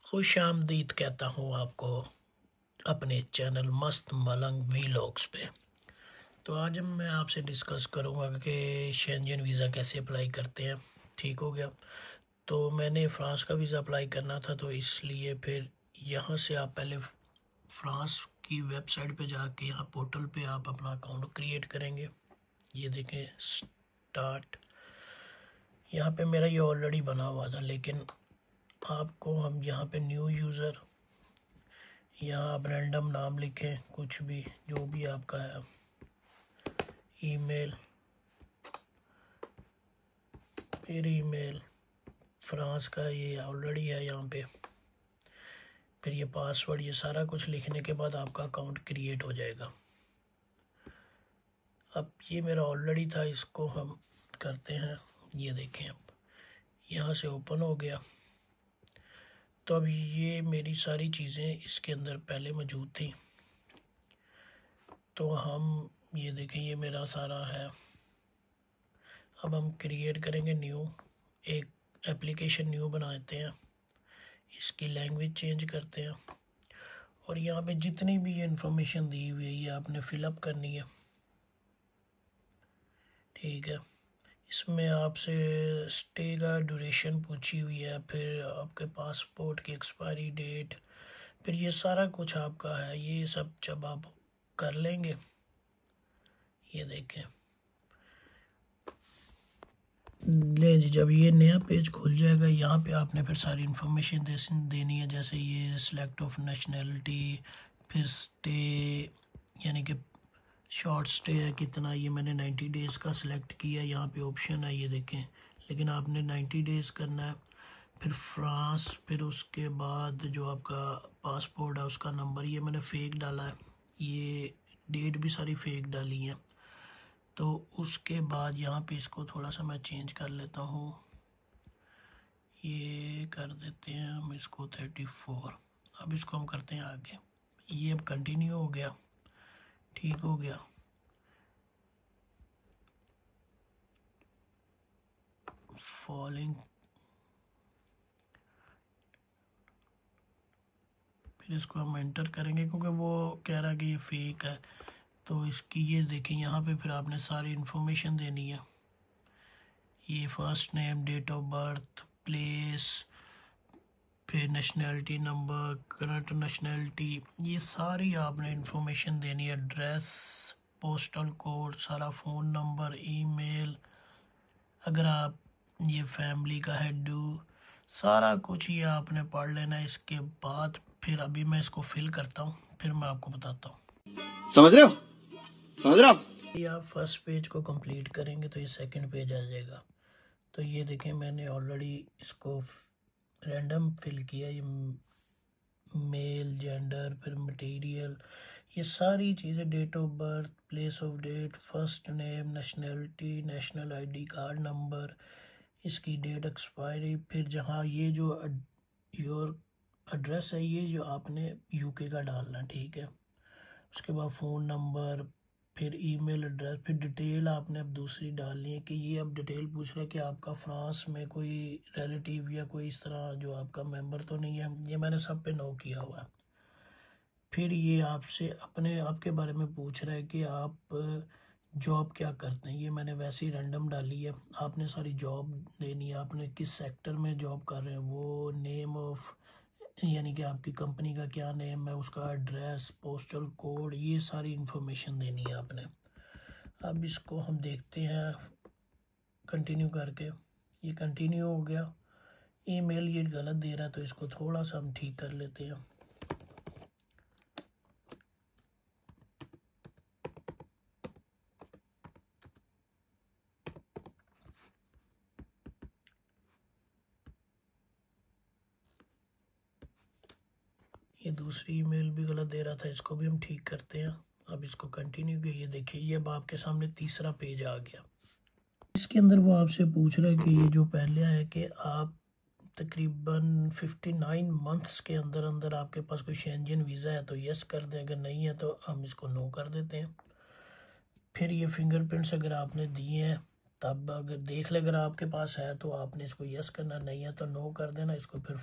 खुश आमदीद कहता हूँ आपको अपने चैनल मस्त मलंग वीलॉग्स पे। तो आज मैं आपसे डिस्कस करूँगा कि शेंजन वीज़ा कैसे अप्लाई करते हैं। ठीक हो गया। तो मैंने फ़्रांस का वीज़ा अप्लाई करना था, तो इसलिए फिर यहाँ से आप पहले फ़्रांस की वेबसाइट पे जाके यहाँ पोर्टल पे आप अपना अकाउंट क्रिएट करेंगे। ये देखें स्टार्ट, यहाँ पे मेरा ये ऑलरेडी बना हुआ था, लेकिन आपको हम यहाँ पे न्यू यूज़र, यहाँ आप रैंडम नाम लिखें, कुछ भी जो भी आपका है, ईमेल, फिर ईमेल फ्रांस का ये ऑलरेडी है यहाँ पे, फिर ये पासवर्ड, ये सारा कुछ लिखने के बाद आपका अकाउंट क्रिएट हो जाएगा। अब ये मेरा ऑलरेडी था, इसको हम करते हैं। ये देखें अब यहाँ से ओपन हो गया। तो अब ये मेरी सारी चीज़ें इसके अंदर पहले मौजूद थी, तो हम ये देखें ये मेरा सारा है। अब हम क्रिएट करेंगे न्यू, एक एप्लीकेशन न्यू बनाते हैं, इसकी लैंग्वेज चेंज करते हैं और यहाँ पे जितनी भी ये इन्फॉर्मेशन दी हुई है ये आपने फिलअप करनी है। ठीक है। इसमें आपसे स्टे का ड्यूरेशन पूछी हुई है, फिर आपके पासपोर्ट की एक्सपायरी डेट, फिर ये सारा कुछ आपका है। ये सब जब आप कर लेंगे, ये देखें ले जी, जब ये नया पेज खुल जाएगा यहाँ पे आपने फिर सारी इन्फॉर्मेशन देनी है, जैसे ये सिलेक्ट ऑफ नेशनैलिटी, फिर स्टे यानी कि शॉर्ट स्टे है कितना, ये मैंने 90 डेज़ का सिलेक्ट किया। यहाँ पे ऑप्शन है, ये देखें, लेकिन आपने 90 डेज़ करना है। फिर फ्रांस, फिर उसके बाद जो आपका पासपोर्ट है उसका नंबर, ये मैंने फ़ेक डाला है, ये डेट भी सारी फ़ेक डाली है। तो उसके बाद यहाँ पे इसको थोड़ा सा मैं चेंज कर लेता हूँ, ये कर देते हैं हम इसको 34। अब इसको हम करते हैं आगे। ये अब कंटिन्यू हो गया, ठीक हो गया। फॉलोइंग, फिर इसको हम एंटर करेंगे क्योंकि वो कह रहा है कि ये फेक है। तो इसकी ये देखें यहाँ पे फिर आपने सारी इन्फॉर्मेशन देनी है। ये first name, date of birth, place, फिर नेशनैलिटी नंबर, करंट नेशनैलिटी, ये सारी आपने इन्फॉर्मेशन देनी है। एड्रेस, पोस्टल कोड, सारा फ़ोन नंबर, ईमेल, अगर आप ये फैमिली का है ड्यू, सारा कुछ ये आपने पढ़ लेना है। इसके बाद फिर अभी मैं इसको फिल करता हूँ, फिर मैं आपको बताता हूँ। समझ रहे हो? समझ रहे हो आप? ये आप फर्स्ट पेज को कंप्लीट करेंगे तो ये सेकंड पेज आ जाएगा। तो ये देखें मैंने ऑलरेडी इसको रैंडम फिल किया, ये मेल, जेंडर, फिर मटेरियल, ये सारी चीज़ें, date of birth, place of date, first name, nationality, national ID card number, इसकी डेट एक्सपायरी, फिर जहाँ ये जो योर एड्रेस है ये जो आपने यूके का डालना, ठीक है। उसके बाद फ़ोन नंबर, फिर ईमेल एड्रेस, फिर डिटेल आपने अब दूसरी डालनी है कि ये अब डिटेल पूछ रहा है कि आपका फ्रांस में कोई रिलेटिव या कोई इस तरह जो आपका मेंबर तो नहीं है। ये मैंने सब पे नो किया हुआ है। फिर ये आपसे अपने आपके बारे में पूछ रहा है कि आप जॉब क्या करते हैं, ये मैंने वैसे ही रैंडम डाली है। आपने सारी जॉब देनी है, आपने किस सेक्टर में जॉब कर रहे हैं, वो नेम ऑफ यानी कि आपकी कंपनी का क्या नेम है, उसका एड्रेस, पोस्टल कोड, ये सारी इन्फॉर्मेशन देनी है आपने। अब इसको हम देखते हैं कंटिन्यू करके। ये कंटिन्यू हो गया। ईमेल ये गलत दे रहा है तो इसको थोड़ा सा हम ठीक कर लेते हैं। ये दूसरी ईमेल भी गलत दे रहा था, इसको भी हम ठीक करते हैं। अब इसको कंटिन्यू किया, ये देखिए ये अब आपके सामने तीसरा पेज आ गया। इसके अंदर वो आपसे पूछ रहा है कि ये जो पहले है कि आप तकरीबन 59 मंथ्स के अंदर अंदर आपके पास कोई शेंजन वीज़ा है तो यस कर दें, अगर नहीं है तो हम इसको नो कर देते हैं। फिर ये फिंगरप्रिंट्स अगर आपने दिए हैं तब अगर देख ले, अगर आपके पास है तो आपने इसको यस करना, नहीं है तो नो कर देना। इसको फिर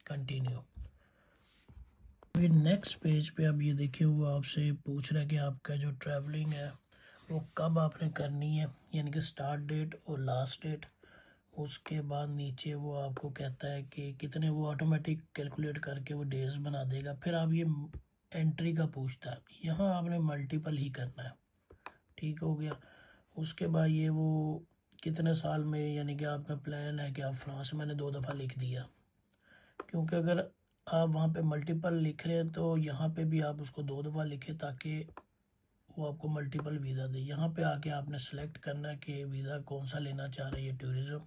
कंटिन्यू। अभी नेक्स्ट पेज पे अब ये देखिए, वो आपसे पूछ रहा है कि आपका जो ट्रैवलिंग है वो कब आपने करनी है, यानी कि स्टार्ट डेट और लास्ट डेट। उसके बाद नीचे वो आपको कहता है कि कितने, वो ऑटोमेटिक कैलकुलेट करके वो डेज बना देगा। फिर आप ये एंट्री का पूछता है, यहाँ आपने मल्टीपल ही करना है, ठीक हो गया। उसके बाद ये वो कितने साल में, यानी कि आपका प्लान है कि आप फ्रांस, मैंने 2 दफ़ा लिख दिया, क्योंकि अगर आप वहाँ पे मल्टीपल लिख रहे हैं तो यहाँ पे भी आप उसको 2 दफ़ा लिखें ताकि वो आपको मल्टीपल वीज़ा दे। यहाँ पे आके आपने सेलेक्ट करना है कि वीज़ा कौन सा लेना चाह रहे हैं, टूरिज़्म,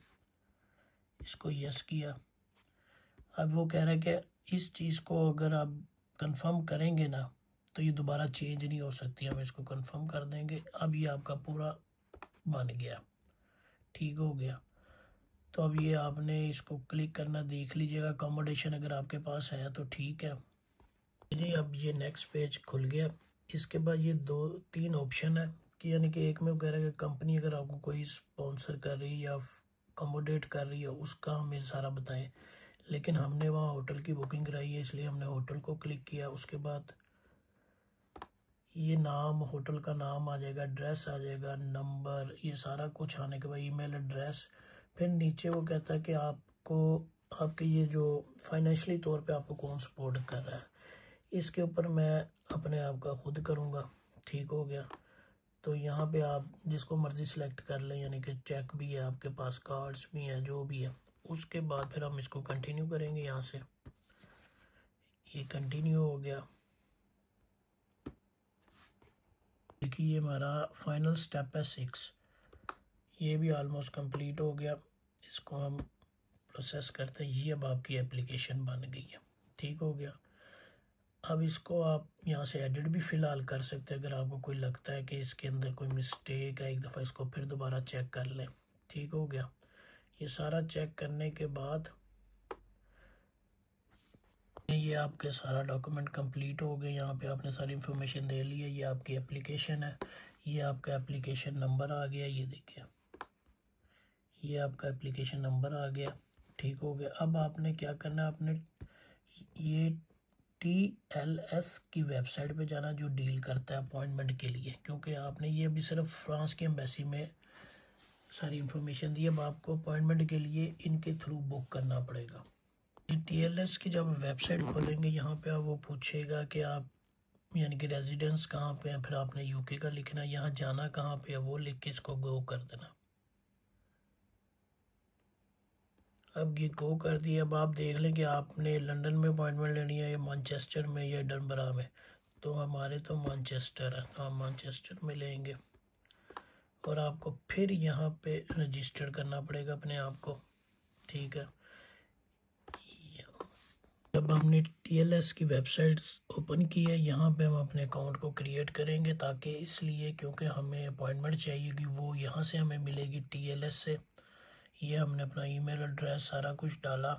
इसको यस किया। अब वो कह रहा है कि इस चीज़ को अगर आप कंफर्म करेंगे ना तो ये दोबारा चेंज नहीं हो सकती, हम इसको कंफर्म कर देंगे। अब ये आपका पूरा बन गया, ठीक हो गया। तो अब ये आपने इसको क्लिक करना, देख लीजिएगा अकोमोडेशन अगर आपके पास है तो ठीक है जी। अब ये नेक्स्ट पेज खुल गया। इसके बाद ये 2-3 ऑप्शन है कि, यानी कि एक में वो कह रहा है कि कंपनी अगर आपको कोई स्पॉन्सर कर रही है या अकोमोडेट कर रही है उसका हमें सारा बताएं, लेकिन हमने वहाँ होटल की बुकिंग कराई है इसलिए हमने होटल को क्लिक किया। उसके बाद ये नाम, होटल का नाम आ जाएगा, एड्रेस आ जाएगा, नंबर, ये सारा कुछ आने के बाद ईमेल एड्रेस। फिर नीचे वो कहता है कि आपको, आपके ये जो फाइनेंशियली तौर पे आपको कौन सपोर्ट कर रहा है, इसके ऊपर मैं अपने आप का खुद करूँगा, ठीक हो गया। तो यहाँ पे आप जिसको मर्ज़ी सिलेक्ट कर लें, यानी कि चेक भी है आपके पास, कार्ड्स भी हैं, जो भी है। उसके बाद फिर हम इसको कंटिन्यू करेंगे, यहाँ से ये कंटिन्यू हो गया। देखिए ये हमारा फाइनल स्टेप है 6, ये भी ऑलमोस्ट कंप्लीट हो गया। इसको हम प्रोसेस करते हैं। ये अब आपकी एप्लीकेशन बन गई है, ठीक हो गया। अब इसको आप यहाँ से एडिट भी फ़िलहाल कर सकते हैं, अगर आपको कोई लगता है कि इसके अंदर कोई मिस्टेक है, एक दफ़ा इसको फिर दोबारा चेक कर लें, ठीक हो गया। ये सारा चेक करने के बाद ये आपके सारा डॉक्यूमेंट कंप्लीट हो गए। यहाँ पे आपने सारी इन्फॉर्मेशन दे ली है। ये आपकी एप्लीकेशन है, ये आपका एप्लीकेशन नंबर आ गया, ये देखिए ये आपका एप्लीकेशन नंबर आ गया, ठीक हो गया। अब आपने क्या करना है, आपने ये TLS की वेबसाइट पे जाना जो डील करता है अपॉइंटमेंट के लिए, क्योंकि आपने ये अभी सिर्फ फ्रांस की एम्बेसी में सारी इन्फॉर्मेशन दी। अब आपको अपॉइंटमेंट के लिए इनके थ्रू बुक करना पड़ेगा। TLS की जब वेबसाइट खोलेंगे यहाँ पे आप वो पूछेगा कि आप, यानी कि रेजिडेंस कहाँ पे है, फिर आपने UK का लिखना, यहाँ जाना कहाँ पे है वो लिख के इसको गो कर देना। अब ये गो कर दिया। अब आप देख लें कि आपने लंदन में अपॉइंटमेंट लेनी है या मैनचेस्टर में या एडनबरा में। तो हमारे तो मैनचेस्टर है, तो हम मैनचेस्टर में लेंगे। और आपको फिर यहाँ पे रजिस्टर करना पड़ेगा अपने आप को, ठीक है। जब हमने TLS की वेबसाइट ओपन की है, यहाँ पे हम अपने अकाउंट को क्रिएट करेंगे, ताकि इसलिए क्योंकि हमें अपॉइंटमेंट चाहिए कि वो यहाँ से हमें मिलेगी TLS से। ये हमने अपना ईमेल एड्रेस सारा कुछ डाला,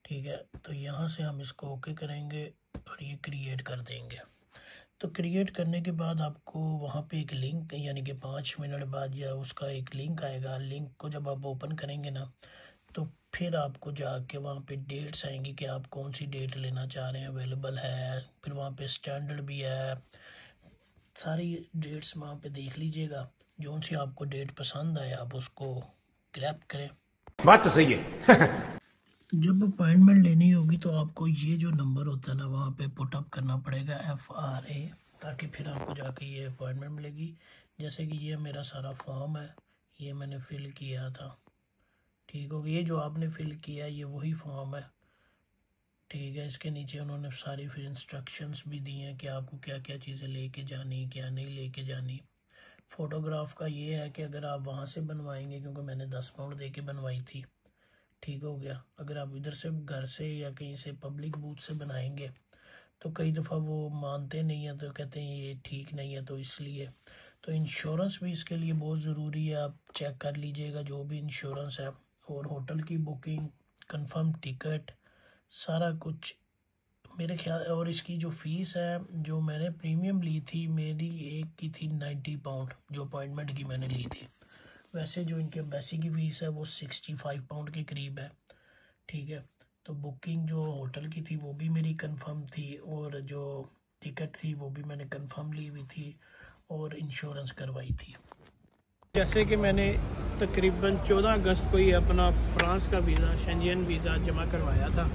ठीक है। तो यहाँ से हम इसको ओके करेंगे और ये क्रिएट कर देंगे। तो क्रिएट करने के बाद आपको वहाँ पे एक लिंक, यानी कि 5 मिनट बाद या उसका एक लिंक आएगा। लिंक को जब आप ओपन करेंगे ना तो फिर आपको जाके वहाँ पे डेट्स आएंगी कि आप कौन सी डेट लेना चाह रहे हैं, अवेलेबल है। फिर वहाँ पे स्टैंडर्ड भी है, सारी डेट्स वहाँ पे देख लीजिएगा। जो सी आपको डेट पसंद आए आप उसको ग्रैब करें। बात तो सही है। जब अपॉइंटमेंट लेनी होगी तो आपको ये जो नंबर होता है ना वहाँ पे पुट अप करना पड़ेगा FRA, ताकि फिर आपको जाके ये अपॉइंटमेंट मिलेगी। जैसे कि ये मेरा सारा फॉर्म है, ये मैंने फ़िल किया था, ठीक हो गया। ये जो आपने फ़िल किया है ये वही फॉर्म है, ठीक है। इसके नीचे उन्होंने सारी फिर इंस्ट्रक्शंस भी दी हैं कि आपको क्या क्या चीज़ें लेके जानी, क्या नहीं लेके जानी। फ़ोटोग्राफ का ये है कि अगर आप वहाँ से बनवाएंगे, क्योंकि मैंने 10 पाउंड दे के बनवाई थी, ठीक हो गया। अगर आप इधर से घर से या कहीं से पब्लिक बूथ से बनाएंगे तो कई दफ़ा वो मानते नहीं हैं, तो कहते हैं ये ठीक नहीं है, तो इसलिए। तो इंश्योरेंस भी इसके लिए बहुत ज़रूरी है, आप चेक कर लीजिएगा जो भी इंश्योरेंस है। और होटल की बुकिंग, कंफर्म टिकट, सारा कुछ मेरे ख्याल। और इसकी जो फ़ीस है, जो मैंने प्रीमियम ली थी, मेरी एक की थी 90 पाउंड, जो अपॉइंटमेंट की मैंने ली थी। वैसे जो इनके एम्बेसी की फ़ीस है वो 65 पाउंड के करीब है, ठीक है। तो बुकिंग जो होटल की थी वो भी मेरी कंफर्म थी, और जो टिकट थी वो भी मैंने कंफर्म ली हुई थी, और इंश्योरेंस करवाई थी। जैसे कि मैंने तकरीबन 14 अगस्त को ही अपना फ्रांस का वीज़ा, शेंजन वीज़ा जमा करवाया था।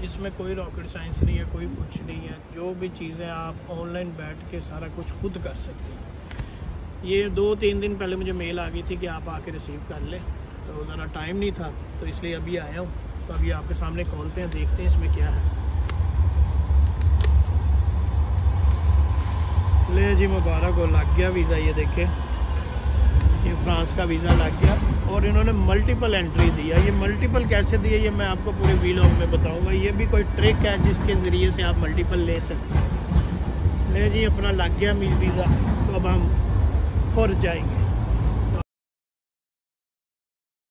इसमें कोई रॉकेट साइंस नहीं है, कोई कुछ नहीं है। जो भी चीज़ें आप ऑनलाइन बैठ के सारा कुछ खुद कर सकते हैं। ये 2-3 दिन पहले मुझे मेल आ गई थी कि आप आके रिसीव कर लें, तो ज़रा टाइम नहीं था, तो इसलिए अभी आया हूँ। तो अभी आपके सामने खोलते हैं, देखते हैं इसमें क्या है। ले जी, मुबारक हो, लग गया वीज़ा। ये देखें, ये फ्रांस का वीज़ा लग गया, और इन्होंने मल्टीपल एंट्री दिया। ये मल्टीपल कैसे दिया ये मैं आपको पूरे वीलॉग में बताऊंगा। ये भी कोई ट्रिक है जिसके ज़रिए से आप मल्टीपल ले सकते हैं। ले जी, अपना लग गया वीज़ा, तो अब हम फुर जाएंगे।